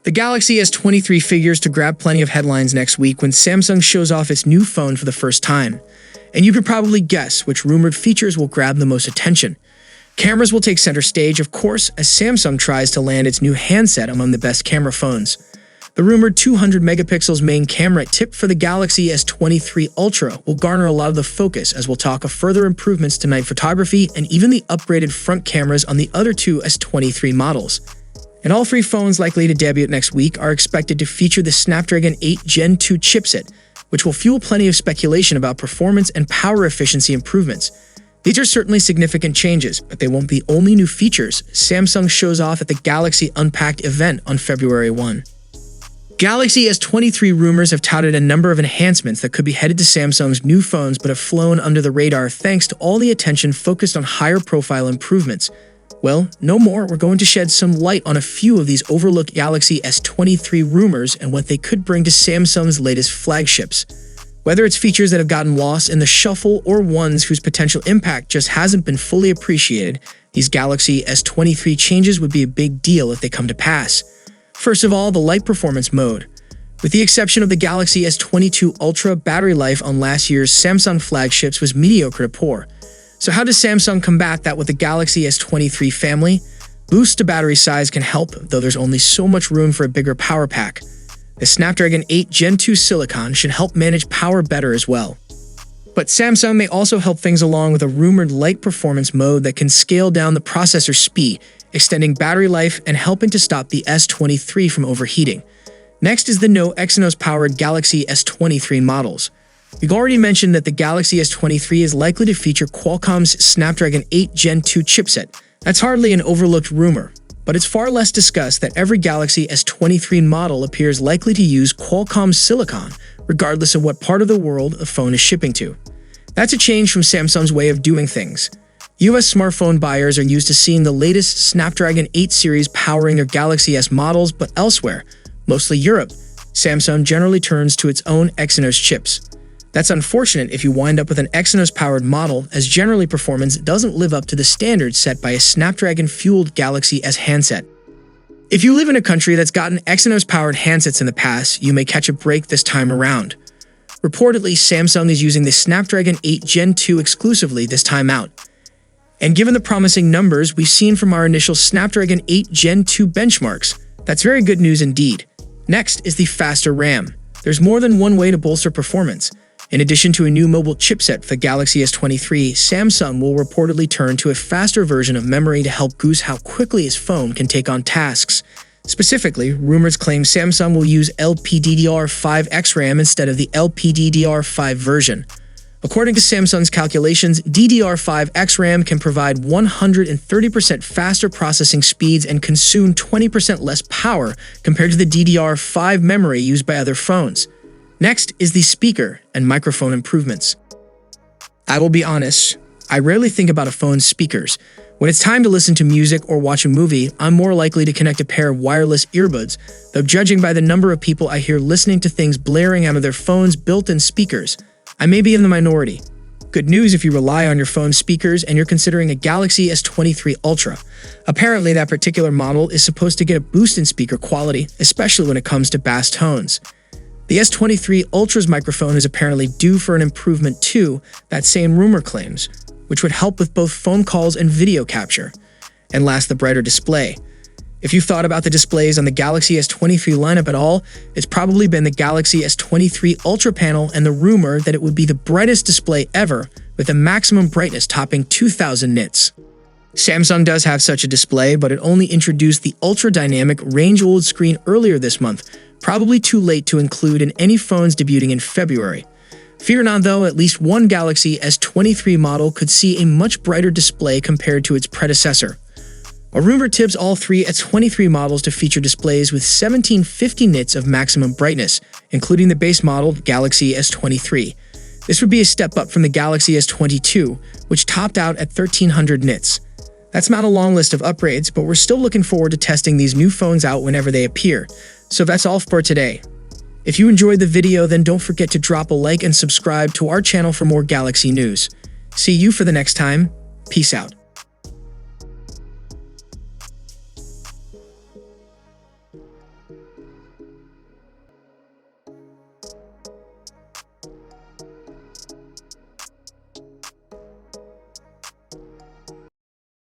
The Galaxy S23 figures to grab plenty of headlines next week when Samsung shows off its new phone for the first time. And you can probably guess which rumored features will grab the most attention. Cameras will take center stage, of course, as Samsung tries to land its new handset among the best camera phones. The rumored 200 megapixels main camera tipped for the Galaxy S23 Ultra will garner a lot of the focus, as we'll talk of further improvements to night photography and even the upgraded front cameras on the other two S23 models. And all three phones likely to debut next week are expected to feature the Snapdragon 8 Gen 2 chipset, which will fuel plenty of speculation about performance and power efficiency improvements. These are certainly significant changes, but they won't be only new features Samsung shows off at the Galaxy Unpacked event on February 1. Galaxy S23 rumors have touted a number of enhancements that could be headed to Samsung's new phones but have flown under the radar thanks to all the attention focused on higher profile improvements. Well, no more. We're going to shed some light on a few of these overlooked Galaxy S23 rumors and what they could bring to Samsung's latest flagships. Whether it's features that have gotten lost in the shuffle or ones whose potential impact just hasn't been fully appreciated, these Galaxy S23 changes would be a big deal if they come to pass. First of all, the light performance mode. With the exception of the Galaxy S22 Ultra, battery life on last year's Samsung flagships was mediocre to poor. So how does Samsung combat that with the Galaxy S23 family? Boost to battery size can help, though there's only so much room for a bigger power pack. The Snapdragon 8 Gen 2 Silicon should help manage power better as well. But Samsung may also help things along with a rumored light performance mode that can scale down the processor speed, extending battery life and helping to stop the S23 from overheating. Next is the no Exynos-powered Galaxy S23 models. We've already mentioned that the Galaxy S23 is likely to feature Qualcomm's Snapdragon 8 Gen 2 chipset. That's hardly an overlooked rumor, but it's far less discussed that every Galaxy S23 model appears likely to use Qualcomm's silicon, regardless of what part of the world the phone is shipping to. That's a change from Samsung's way of doing things. US smartphone buyers are used to seeing the latest Snapdragon 8 series powering their Galaxy S models, but elsewhere, mostly Europe, Samsung generally turns to its own Exynos chips. That's unfortunate if you wind up with an Exynos-powered model, as generally performance doesn't live up to the standards set by a Snapdragon-fueled Galaxy S handset. If you live in a country that's gotten Exynos-powered handsets in the past, you may catch a break this time around. Reportedly, Samsung is using the Snapdragon 8 Gen 2 exclusively this time out. And given the promising numbers we've seen from our initial Snapdragon 8 Gen 2 benchmarks, that's very good news indeed. Next is the faster RAM. There's more than one way to bolster performance. In addition to a new mobile chipset for the Galaxy S23, Samsung will reportedly turn to a faster version of memory to help goose how quickly his phone can take on tasks. Specifically, rumors claim Samsung will use LPDDR5 XRAM instead of the LPDDR5 version. According to Samsung's calculations, DDR5 XRAM can provide 130% faster processing speeds and consume 20% less power compared to the DDR5 memory used by other phones. Next is the speaker and microphone improvements. I will be honest, I rarely think about a phone's speakers. When it's time to listen to music or watch a movie, I'm more likely to connect a pair of wireless earbuds, though judging by the number of people I hear listening to things blaring out of their phones' built-in speakers, I may be in the minority. Good news if you rely on your phone's speakers and you're considering a Galaxy S23 Ultra. Apparently, that particular model is supposed to get a boost in speaker quality, especially when it comes to bass tones. The S23 Ultra's microphone is apparently due for an improvement too, that same rumor claims, which would help with both phone calls and video capture. And last, the brighter display. If you've thought about the displays on the Galaxy S23 lineup at all, it's probably been the Galaxy S23 Ultra panel and the rumor that it would be the brightest display ever, with a maximum brightness topping 2000 nits. Samsung does have such a display, but it only introduced the ultra-dynamic range-old screen earlier this month, probably too late to include in any phones debuting in February. Fear not though, at least one Galaxy S23 model could see a much brighter display compared to its predecessor. A rumor tips all three S23 models to feature displays with 1750 nits of maximum brightness, including the base model Galaxy S23. This would be a step up from the Galaxy S22, which topped out at 1300 nits. That's not a long list of upgrades, but we're still looking forward to testing these new phones out whenever they appear. So that's all for today. If you enjoyed the video, then don't forget to drop a like and subscribe to our channel for more Galaxy news. See you for the next time. Peace out.